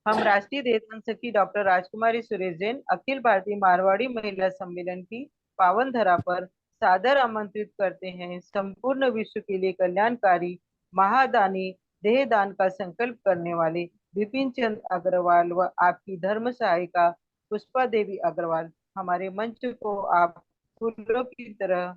हम राष्ट्रीय देवदान सखी डॉक्टर राजकुमारी सुरेश जैन अखिल भारतीय मारवाड़ी महिला सम्मेलन की पावन धरा पर सादर आमंत्रित करते हैं संपूर्ण विश्व के लिए कल्याणकारी महादानी देहदान का संकल्प करने वाले विपिन चंद अग्रवाल व आपकी धर्म सहायिका पुष्पा देवी अग्रवाल। हमारे मंच को आप फूलों की तरह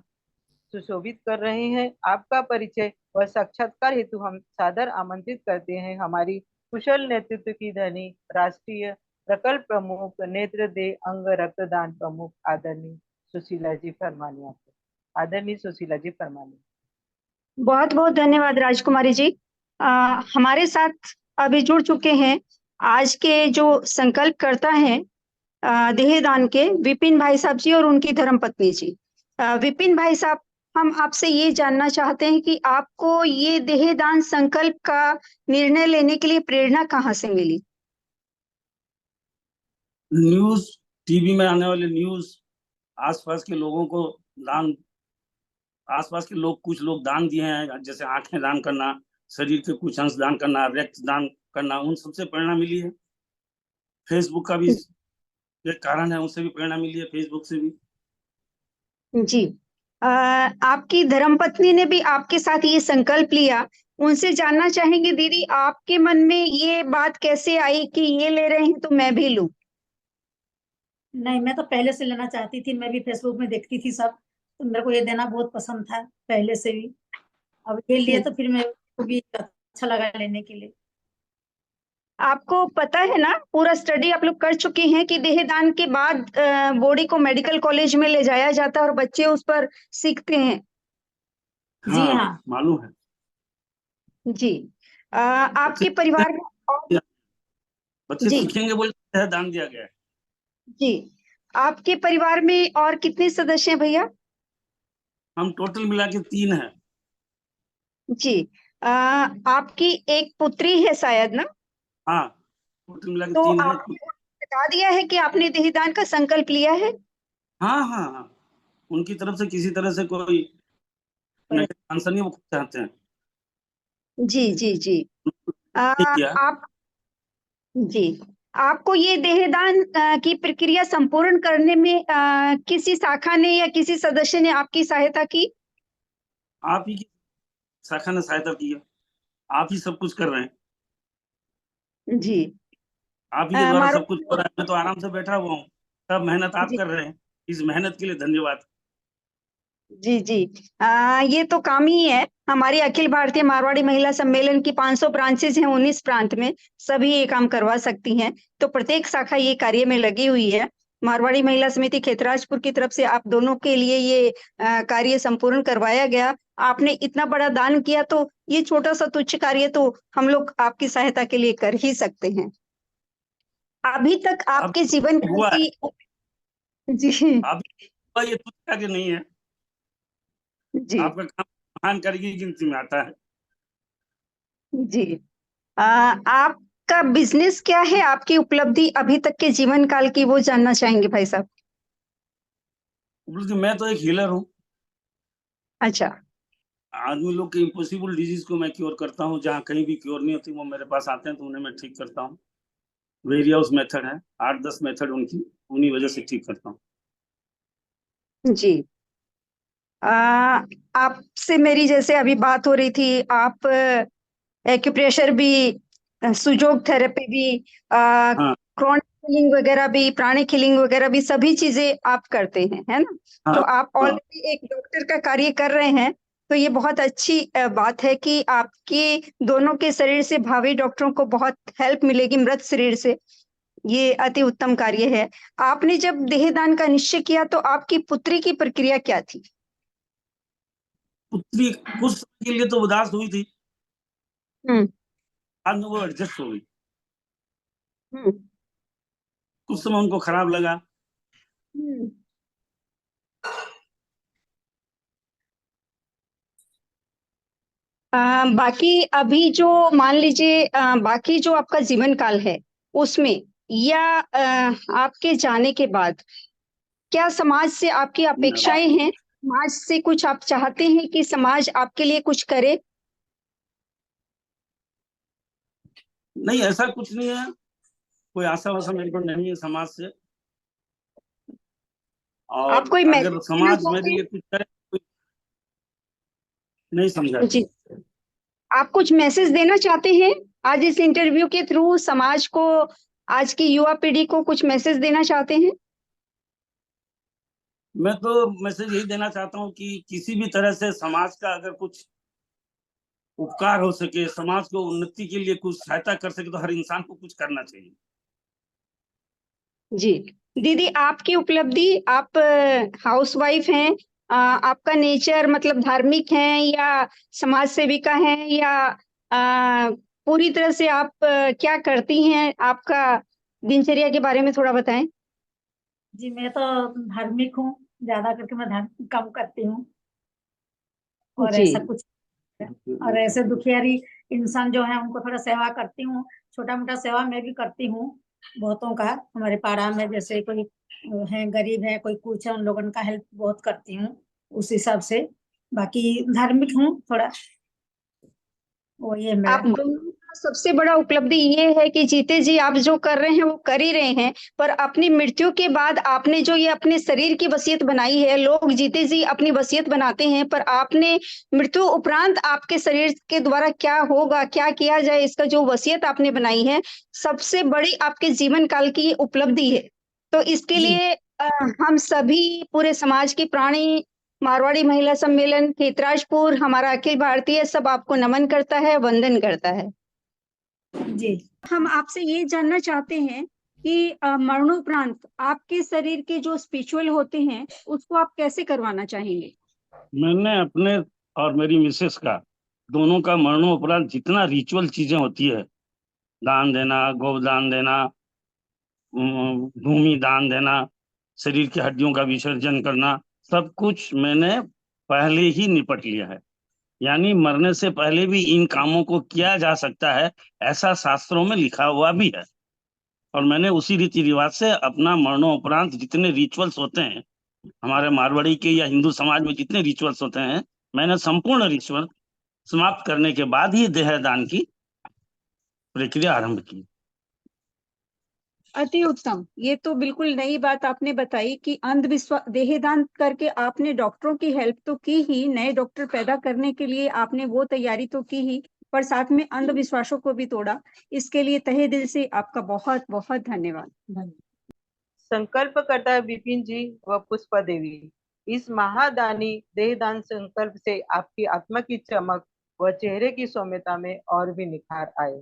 सुशोभित कर रहे हैं। आपका परिचय व साक्षात्कार हेतु हम सादर आमंत्रित करते हैं हमारी कुशल नेतृत्व की धनी राष्ट्रीय प्रकल्प प्रमुख नेत्र दे अंग रक्तदान प्रमुख आदरणीय सुशीला जी फरमानी। आपको आदरणीय सुशीला जी फरमानी। बहुत बहुत धन्यवाद राजकुमारी जी। हमारे साथ अभी जुड़ चुके हैं आज के जो संकल्प करता है देहदान के विपिन भाई साहब जी और उनकी धर्मपत्नी जी। विपिन भाई साहब, हम आपसे ये जानना चाहते हैं कि आपको ये देहदान संकल्प का निर्णय लेने के लिए प्रेरणा कहाँ से मिली? न्यूज, टीवी में आने वाले न्यूज, आसपास के लोगों को दान, आसपास के लोग, कुछ लोग दान दिए हैं, जैसे आंखें दान करना, शरीर के कुछ अंश दान करना, रक्त दान करना, उन सबसे प्रेरणा मिली है। फेसबुक का भी एक कारण है, उससे भी प्रेरणा मिली है, फेसबुक से भी। जी। आपकी धर्मपत्नी ने भी आपके साथ ये संकल्प लिया, उनसे जानना चाहेंगे दीदी, आपके मन में ये बात कैसे आई कि ये ले रहे हैं तो मैं भी लूं? नहीं, मैं तो पहले से लेना चाहती थी। मैं भी फेसबुक में देखती थी सब, तो मेरे को ये देना बहुत पसंद था पहले से भी। अब ये लिए तो फिर मेरे को भी अच्छा लगा लेने के लिए। आपको पता है ना, पूरा स्टडी आप लोग कर चुके हैं कि देहदान के बाद बॉडी को मेडिकल कॉलेज में ले जाया जाता है और बच्चे उस पर सीखते हैं। जी हाँ, मालूम है जी। आपके परिवार में और बच्चे जी सीखेंगे बोले दान दिया गया है। जी, आपके परिवार में और कितने सदस्य हैं भैया? हम टोटल मिला के 3 हैं। जी। आपकी एक पुत्री है शायद ना? हाँ, टोटल मिला के तो 3 हैं। आपने बता दिया है कि आपने देहदान का संकल्प लिया है? हाँ हाँ हाँ, उनकी तरफ से किसी तरह से कोई आंसर नहीं, वो खुद चाहते हैं। जी जी जी। किया। आप जी, आपको ये देहदान की प्रक्रिया संपूर्ण करने में किसी शाखा ने या किसी सदस्य ने आपकी सहायता की? आप ही की शाखा ने सहायता की है, आप ही सब कुछ कर रहे हैं, जी। आप ही के द्वारा मारो सब कुछ हो रहा है। मैं तो आराम से बैठा हुआ हूँ, सब मेहनत आप जी कर रहे हैं। इस मेहनत के लिए धन्यवाद। जी जी। ये तो काम ही है। हमारी अखिल भारतीय मारवाड़ी महिला सम्मेलन की 500 ब्रांचेज हैं 19 प्रांत में, सभी ये काम करवा सकती हैं। तो प्रत्येक शाखा ये कार्य में लगी हुई है। मारवाड़ी महिला समिति खेतराजपुर की तरफ से आप दोनों के लिए ये कार्य संपूर्ण करवाया गया। आपने इतना बड़ा दान किया, तो ये छोटा सा तुच्छ कार्य तो हम लोग आपकी सहायता के लिए कर ही सकते हैं। अभी तक अब आपके जीवन हुआ है, जी आप ये कुछ कार्य नहीं है, जी आपका काम महान कार्य की गिनती में आता है। जी। आपका बिजनेस क्या है? आपकी उपलब्धि अभी तक के जीवन काल की वो जानना चाहेंगे भाई साहब। बल्कि मैं तो एक हीलर हूँ। अच्छा। आदमी लोग के इम्पॉसिबल डिजीज को मैं क्योर करता हूँ, जहाँ कहीं भी क्योर नहीं होती वो मेरे पास आते हैं, तो उन्हें मैं ठीक करता हूँ। वेरियस मेथड है, 8-10 मेथड उनकी, उन्हीं वजह से ठीक करता हूँ। जी। आपसे मेरी जैसे अभी बात हो रही थी, आप एक्यूप्रेशर भी, सुजोग थेरेपी भी, हाँ क्रॉनिक हीलिंग वगैरह भी, प्राणिक हीलिंग वगैरह भी, सभी चीजें आप करते हैं, है ना? तो हाँ आप हाँ। ऑलरेडी एक डॉक्टर का कार्य कर रहे हैं। तो ये बहुत अच्छी बात है कि आपके दोनों के शरीर से भावी डॉक्टरों को बहुत हेल्प मिलेगी मृत शरीर से। ये अति उत्तम कार्य है। आपने जब देहदान का निश्चय किया तो आपकी पुत्री की प्रक्रिया क्या थी? पुत्री कुछ समय के लिए तो उदास हुई थी, हम्म बाद में वो एडजस्ट हो गई। हम्म कुछ समय उनको खराब लगा। हम्म। बाकी अभी जो मान लीजिए बाकी जो आपका जीवन काल है उसमें, या आपके जाने के बाद, क्या समाज से आपकी अपेक्षाएं हैं? समाज से कुछ आप चाहते हैं कि समाज आपके लिए कुछ करे? नहीं, ऐसा कुछ नहीं है। कोई आशा वाशा मेरे को नहीं है समाज से। आप और कोई मैसेज अगर देना समाज चाहते मेरे हैं? लिए कुछ करे, नहीं समझा। जी, आप कुछ मैसेज देना चाहते हैं आज इस इंटरव्यू के थ्रू समाज को, आज की युवा पीढ़ी को कुछ मैसेज देना चाहते हैं? मैं तो मैसेज यही देना चाहता हूँ कि किसी भी तरह से समाज का अगर कुछ उपकार हो सके, समाज को उन्नति के लिए कुछ सहायता कर सके, तो हर इंसान को कुछ करना चाहिए। जी, दीदी आपकी उपलब्धि, आप हाउसवाइफ हैं, आपका नेचर मतलब धार्मिक हैं या समाज सेविका हैं या पूरी तरह से आप क्या करती हैं? आपका दिनचर्या के बारे में थोड़ा बताएं। जी मैं तो धार्मिक हूँ, ज्यादा करके मैं धार्मिक काम करती हूँ और जी, ऐसा कुछ, और ऐसे दुखियारी इंसान जो है उनको थोड़ा सेवा करती हूँ, छोटा मोटा सेवा मैं भी करती हूँ बहुतों का। हमारे पाड़ा में जैसे कोई है गरीब है, कोई कुछ है, उन लोगों का हेल्प बहुत करती हूँ उस हिसाब से। बाकी धार्मिक हूँ थोड़ा, वो ये आप मेरा। दोनों का सबसे बड़ा उपलब्धि ये है कि जीते जी आप जो कर रहे हैं वो कर ही रहे हैं, पर अपनी मृत्यु के बाद आपने जो ये अपने शरीर की वसीयत बनाई है, लोग जीते जी अपनी वसीयत बनाते हैं, पर आपने मृत्यु उपरांत आपके शरीर के द्वारा क्या होगा, क्या किया जाए, इसका जो वसीयत आपने बनाई है, सबसे बड़ी आपके जीवन काल की ये उपलब्धि है। तो इसके जी लिए हम सभी पूरे समाज की प्राणी मारवाड़ी महिला सम्मेलन खेतराजपुर, हमारा अखिल भारतीय सब आपको नमन करता है, वंदन करता है। जी। हम आपसे ये जानना चाहते हैं कि मरणोपरांत आपके शरीर के जो स्पिरिचुअल होते हैं उसको आप कैसे करवाना चाहेंगे? मैंने अपने और मेरी मिसेस का, दोनों का मरणोपरांत जितना रिचुअल चीजें होती है, दान देना, गोदान देना, भूमि दान देना, शरीर की हड्डियों का विसर्जन करना, सब कुछ मैंने पहले ही निपट लिया है। यानी मरने से पहले भी इन कामों को किया जा सकता है, ऐसा शास्त्रों में लिखा हुआ भी है। और मैंने उसी रीति रिवाज से अपना मरणोपरांत जितने रिचुअल्स होते हैं, हमारे मारवाड़ी के या हिंदू समाज में जितने रिचुअल्स होते हैं, मैंने संपूर्ण रिचुअल समाप्त करने के बाद ही देहदान की प्रक्रिया आरंभ की। अति उत्तम। ये तो बिल्कुल नई बात आपने बताई कि अंधविश्वास, देहदान करके आपने डॉक्टरों की हेल्प तो की ही, नए डॉक्टर पैदा करने के लिए आपने वो तैयारी तो की ही, पर साथ में अंधविश्वासों को भी तोड़ा। इसके लिए तहे दिल से आपका बहुत बहुत धन्यवाद। संकल्प करता है विपिन जी व पुष्पा देवी। इस महादानी देहदान संकल्प से आपकी आत्मा की चमक व चेहरे की सौम्यता में और भी निखार आए।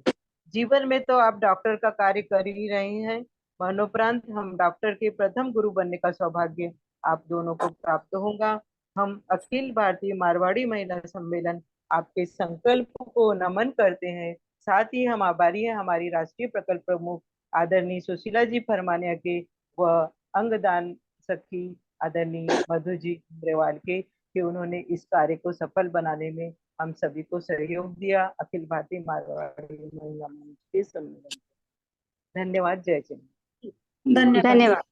जीवन में तो आप डॉक्टर का कार्य कर ही रहे हैं, मरणोपरांत हम डॉक्टर के प्रथम गुरु बनने का सौभाग्य आप दोनों को प्राप्त होगा। हम अखिल भारतीय मारवाड़ी महिला सम्मेलन आपके संकल्प को नमन करते हैं। साथ ही हम आभारी हैं हमारी राष्ट्रीय प्रकल्प प्रमुख आदरणीय सुशीला जी फरमानिया के व अंगदान सखी आदरणीय मधु जी अग्रवाल के, कि उन्होंने इस कार्य को सफल बनाने में हम सभी को सहयोग दिया। अखिल भारतीय मारवाड़ी महिला मंच के सम्मेलन। धन्यवाद। जय जय। धन्यवाद। धन्यवाद।